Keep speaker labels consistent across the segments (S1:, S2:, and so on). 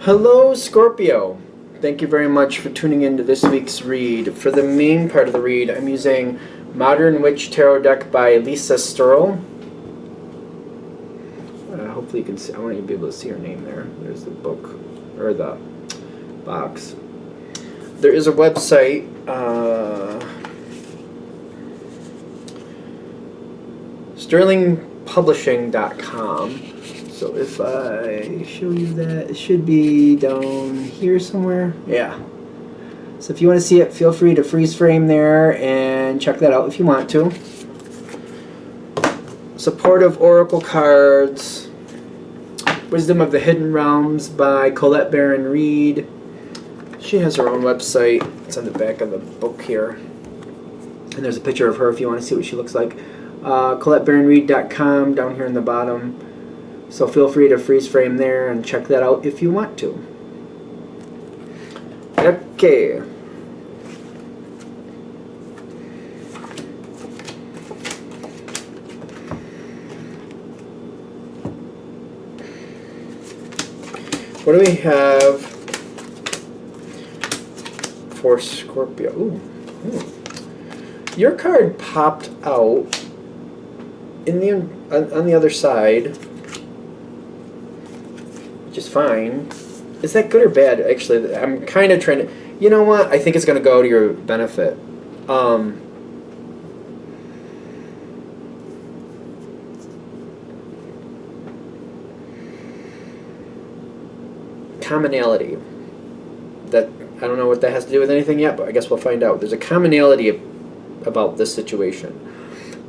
S1: Hello, Scorpio. Thank you very much for tuning in to this week's read. For the main part of the read, I'm using Modern Witch Tarot Deck by Lisa Sturl. Hopefully you can see. I want you to be able to see her name there. There's the book, or the box. There is a website, sterlingpublishing.com. So if I show you that, it should be down here somewhere. Yeah. So if you want to see it, feel free to freeze frame there and check that out if you want to. Supportive Oracle Cards. Wisdom of the Hidden Realms by Colette Baron Reed. She has her own website. It's on the back of the book here. And there's a picture of her if you want to see what she looks like. ColetteBaronReed.com down here in the bottom. So feel free to freeze frame there and check that out if you want to. Okay. What do we have for Scorpio? Ooh. Your card popped out in the on the other side, which is fine. Is that good or bad? Actually, I'm kind of trying to. You know what? I think it's going to go to your benefit. Commonality. That I don't know what that has to do with anything yet, but I guess we'll find out. There's a commonality about this situation.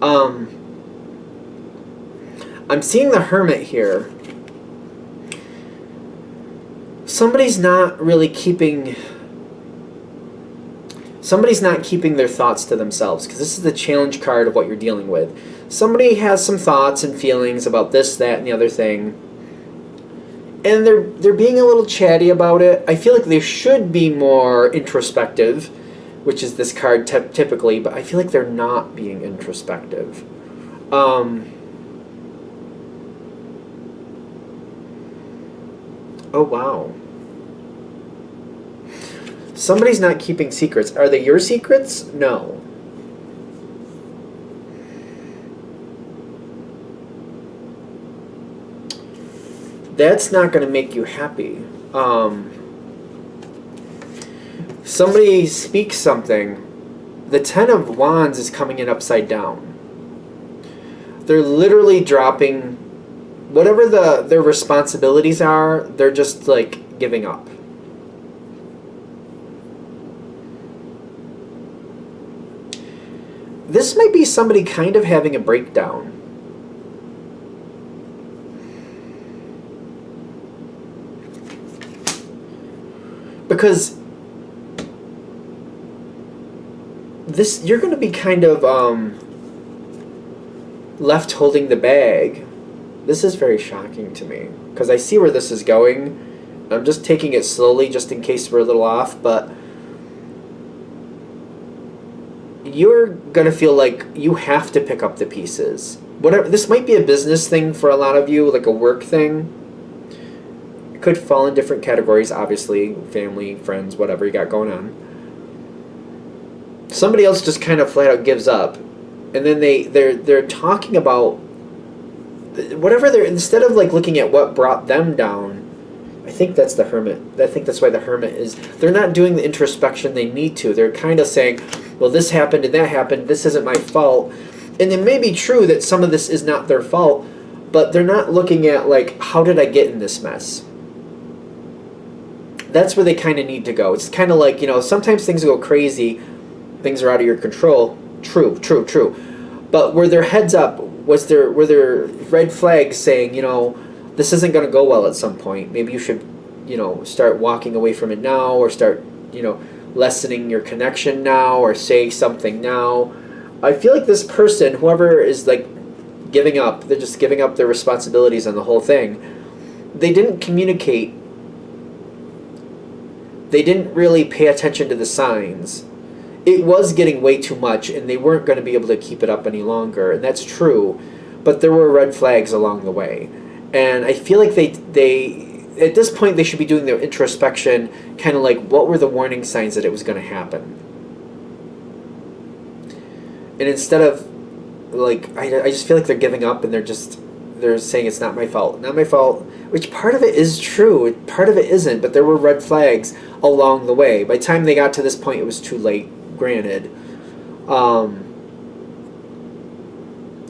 S1: I'm seeing the Hermit here. Somebody's not keeping their thoughts to themselves, because this is the challenge card of what you're dealing with. Somebody has some thoughts and feelings about this, that, and the other thing, and they're being a little chatty about it. I feel like they should be more introspective, which is this card typically, but I feel like they're not being introspective. Oh, wow. Somebody's not keeping secrets. Are they your secrets? No. That's not going to make you happy. Somebody speaks something. The Ten of Wands is coming in upside down. They're literally dropping whatever their responsibilities are. They're just like giving up. This might be somebody kind of having a breakdown. Because you're going to be kind of left holding the bag. This is very shocking to me, because I see where this is going. I'm just taking it slowly just in case we're a little off, but you're going to feel like you have to pick up the pieces. Whatever, this might be a business thing for a lot of you, like a work thing. It could fall in different categories, obviously, family, friends, whatever you got going on. Somebody else just kind of flat out gives up, and then they're talking about whatever they're, instead of like looking at what brought them down. I think that's the Hermit. I think that's why the Hermit is. They're not doing the introspection they need to. They're kind of saying, well, this happened and that happened. This isn't my fault. And it may be true that some of this is not their fault, but they're not looking at like, how did I get in this mess? That's where they kind of need to go. It's kind of like, sometimes things go crazy. Things are out of your control. True. But were their heads up? Were there red flags saying, this isn't going to go well at some point? Maybe you should, start walking away from it now, or start, lessening your connection now, or say something now. I feel like this person, whoever is like giving up, they're just giving up their responsibilities on the whole thing. They didn't communicate. They didn't really pay attention to the signs. It was getting way too much, and they weren't going to be able to keep it up any longer, and that's true. But there were red flags along the way, and I feel like they at this point they should be doing their introspection, kind of like what were the warning signs that it was going to happen. And instead of like, I just feel like they're giving up and they're saying it's not my fault, not my fault, which part of it is true, part of it isn't, but there were red flags along the way. By the time they got to this point, it was too late, granted.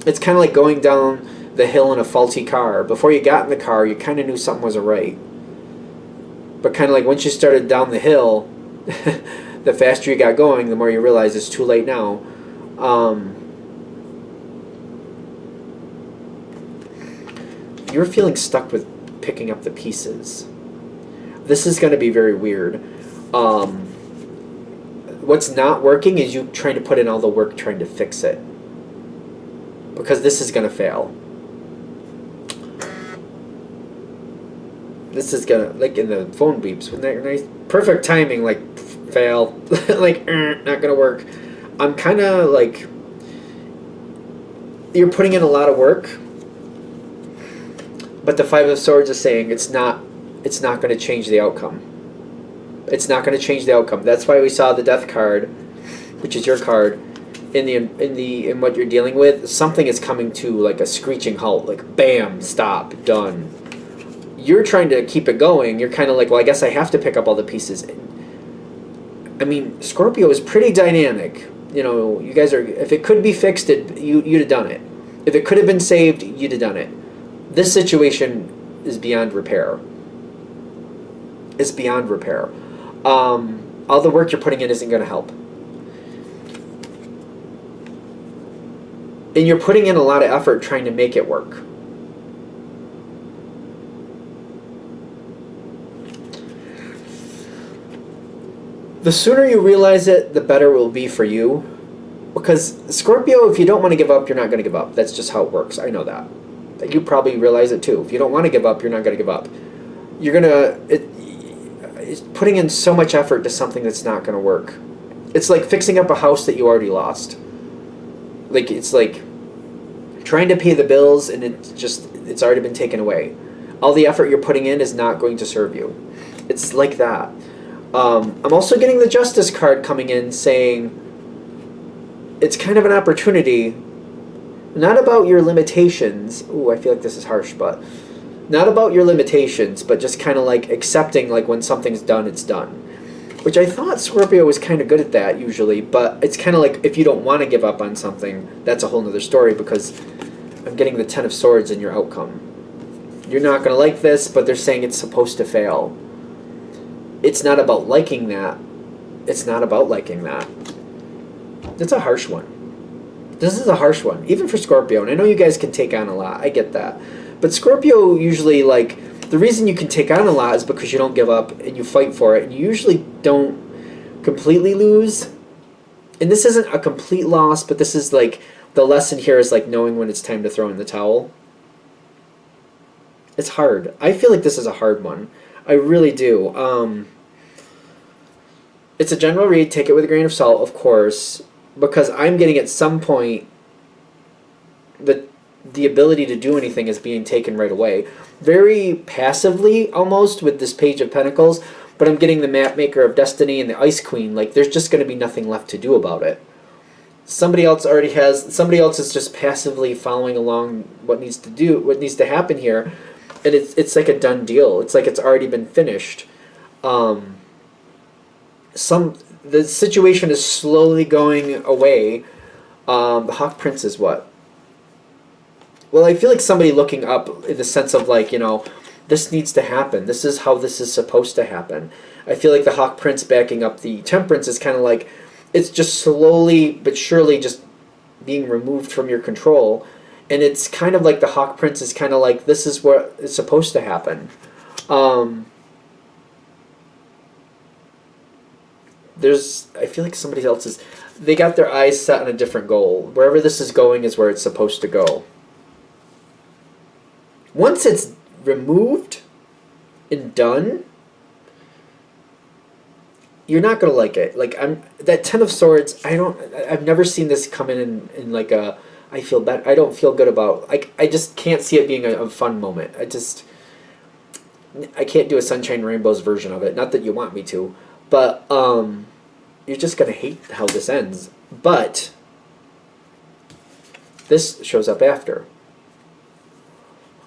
S1: It's kind of like going down the hill in a faulty car. Before you got in the car, you kind of knew something wasn't right. But kind of like once you started down the hill, the faster you got going, the more you realize it's too late now. You're feeling stuck with picking up the pieces. This is going to be very weird. What's not working is you trying to put in all the work trying to fix it. Because this is going to fail. This is going to, like in the phone beeps, wouldn't that nice? Perfect timing, like, fail. Like, not going to work. I'm kind of like, you're putting in a lot of work, but the Five of Swords is saying it's not going to change the outcome. It's not going to change the outcome. That's why we saw the Death card, which is your card, in what you're dealing with. Something is coming to like a screeching halt, like bam, stop, done. You're trying to keep it going. You're kind of like, well, I guess I have to pick up all the pieces. I mean, Scorpio is pretty dynamic. You know, you guys are. If it could be fixed, you'd have done it. If it could have been saved, you'd have done it. This situation is beyond repair. It's beyond repair. All the work you're putting in isn't going to help. And you're putting in a lot of effort trying to make it work. The sooner you realize it, the better it will be for you. Because Scorpio, if you don't want to give up, you're not going to give up. That's just how it works. I know that. You probably realize it too. If you don't want to give up, you're not going to give up. You're going to... It's putting in so much effort to something that's not going to work. It's like fixing up a house that you already lost. Like, it's like trying to pay the bills and it's already been taken away. All the effort you're putting in is not going to serve you. It's like that. I'm also getting the Justice card coming in saying it's kind of an opportunity, not about your limitations. Ooh, I feel like this is harsh, but not about your limitations, but just kind of like accepting, like when something's done, it's done. Which I thought Scorpio was kind of good at that usually, but it's kind of like if you don't want to give up on something, that's a whole nother story, because I'm getting the Ten of Swords in your outcome. You're not going to like this, but they're saying it's supposed to fail. It's not about liking that. It's not about liking that. It's a harsh one. This is a harsh one, even for Scorpio, and I know you guys can take on a lot. I get that. But Scorpio usually, like, the reason you can take on a lot is because you don't give up and you fight for it, and you usually don't completely lose. And this isn't a complete loss, but this is like, the lesson here is like knowing when it's time to throw in the towel. It's hard. I feel like this is a hard one. I really do. It's a general read. Take it with a grain of salt, of course, because I'm getting at some point the ability to do anything is being taken right away. Very passively, almost, with this Page of Pentacles, but I'm getting the Map Maker of Destiny and the Ice Queen. Like, there's just going to be nothing left to do about it. Somebody else is just passively following along what needs to happen here, and it's like a done deal. It's like it's already been finished. The situation is slowly going away. The Hawk Prince is what? Well, I feel like somebody looking up in the sense of like, you know, this needs to happen. This is how this is supposed to happen. I feel like the Hawk Prince backing up the Temperance is kind of like, it's just slowly but surely just being removed from your control. And it's kind of like the Hawk Prince is kind of like, this is what is supposed to happen. I feel like somebody else they got their eyes set on a different goal. Wherever this is going is where it's supposed to go. Once it's removed and done, you're not gonna like it. Like, that Ten of Swords. I've never seen this come in like a. I feel bad. I don't feel good about. I just can't see it being a fun moment. I can't do a sunshine and rainbows version of it. Not that you want me to, but you're just gonna hate how this ends. But this shows up after.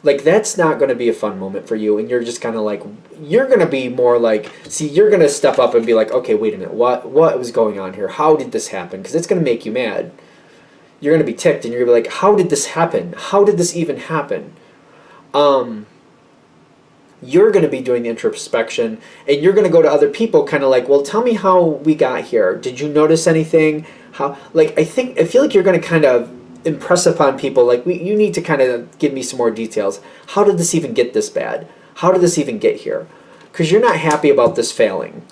S1: Like, that's not going to be a fun moment for you, and you're just kind of like, you're going to be more like, see, you're going to step up and be like, okay, wait a minute, what was going on here? How did this happen? Because it's going to make you mad. You're going to be ticked, and you're going to be like, how did this happen? How did this even happen? You're going to be doing the introspection, and you're going to go to other people kind of like, well, tell me how we got here. Did you notice anything? How, like, I feel like you're going to kind of impress upon people, like, you need to kind of give me some more details. How did this even get this bad? How did this even get here? Because you're not happy about this failing,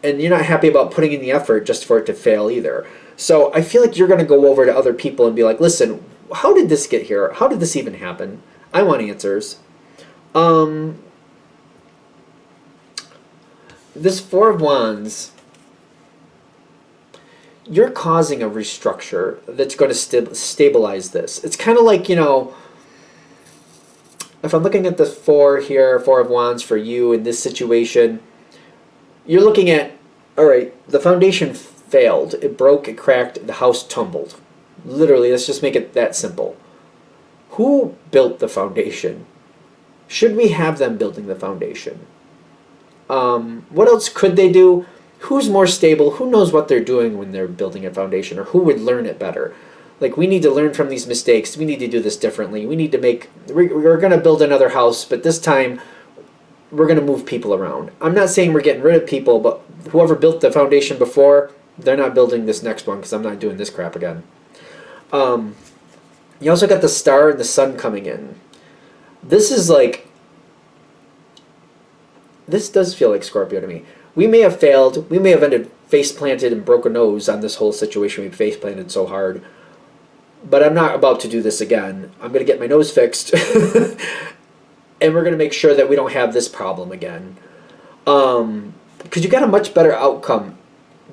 S1: and you're not happy about putting in the effort just for it to fail either. So I feel like you're going to go over to other people and be like, listen, how did this get here? How did this even happen? I want answers. This Four of Wands, you're causing a restructure that's going to stabilize this. It's kind of like, if I'm looking at the Four of Wands for you in this situation, you're looking at, all right, the foundation failed. It broke, it cracked, the house tumbled. Literally, let's just make it that simple. Who built the foundation? Should we have them building the foundation? What else could they do? Who's more stable? Who knows what they're doing when they're building a foundation, or who would learn it better? Like, we need to learn from these mistakes. We need to do this differently. We need to we're going to build another house, but this time we're going to move people around. I'm not saying we're getting rid of people, but whoever built the foundation before, they're not building this next one, because I'm not doing this crap again. You also got the Star and the Sun coming in. This is like, this does feel like Scorpio to me. We may have failed. We may have ended face planted and broke a nose on this whole situation. We face planted so hard. But I'm not about to do this again. I'm going to get my nose fixed. And we're going to make sure that we don't have this problem again. Because you got a much better outcome.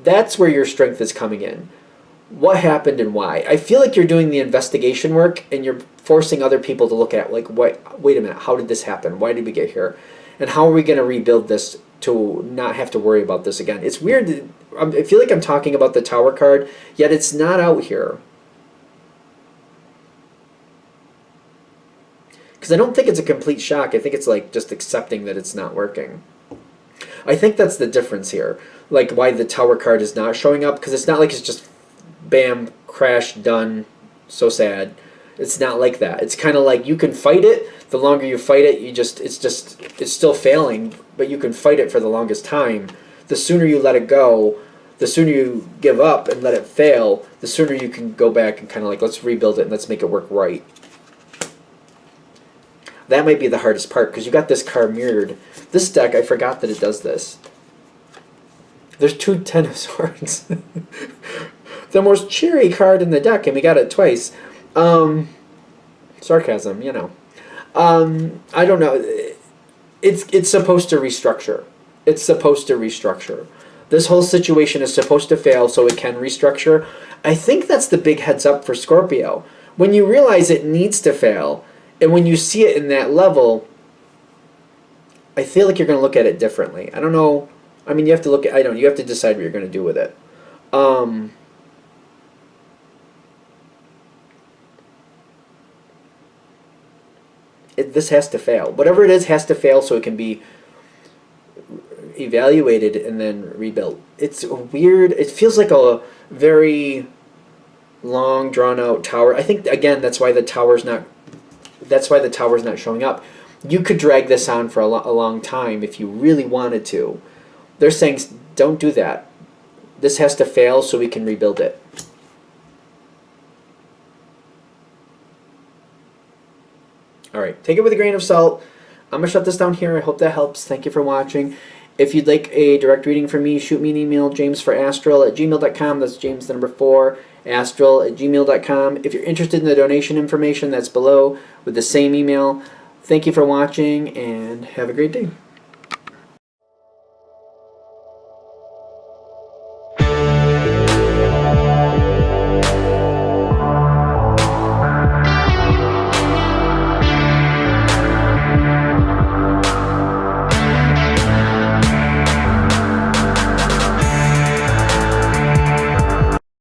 S1: That's where your strength is coming in. What happened and why? I feel like you're doing the investigation work, and you're forcing other people to look at, like, wait a minute, how did this happen? Why did we get here? And how are we going to rebuild this to not have to worry about this again? It's weird. I feel like I'm talking about the Tower card, yet it's not out here. Because I don't think it's a complete shock. I think it's like just accepting that it's not working. I think that's the difference here. Like, why the Tower card is not showing up. Because it's not like it's just bam, crash, done, so sad. It's not like that. It's kind of like you can fight it. The longer you fight it, it's still failing, but you can fight it for the longest time. The sooner you let it go, the sooner you give up and let it fail, the sooner you can go back and kind of like, let's rebuild it and let's make it work right. That might be the hardest part, because you got this card mirrored. This deck, I forgot that it does this. There's 2 Ten of Swords. The most cheery card in the deck, and we got it twice. Sarcasm, I don't know. It's supposed to restructure. It's supposed to restructure. This whole situation is supposed to fail so it can restructure. I think that's the big heads up for Scorpio. When you realize it needs to fail, and when you see it in that level, I feel like you're going to look at it differently. I don't know. I mean, you have to look at, you have to decide what you're going to do with it. This has to fail. Whatever it is has to fail so it can be evaluated and then rebuilt. It's weird. It feels like a very long, drawn-out tower. I think, again, that's why the tower's not showing up. You could drag this on for a long time if you really wanted to. They're saying, don't do that. This has to fail so we can rebuild it. All right, take it with a grain of salt. I'm going to shut this down here. I hope that helps. Thank you for watching. If you'd like a direct reading from me, shoot me an email, jamesforastral@gmail.com. That's James, the number 4, astral@gmail.com. If you're interested in the donation information, that's below with the same email. Thank you for watching, and have a great day.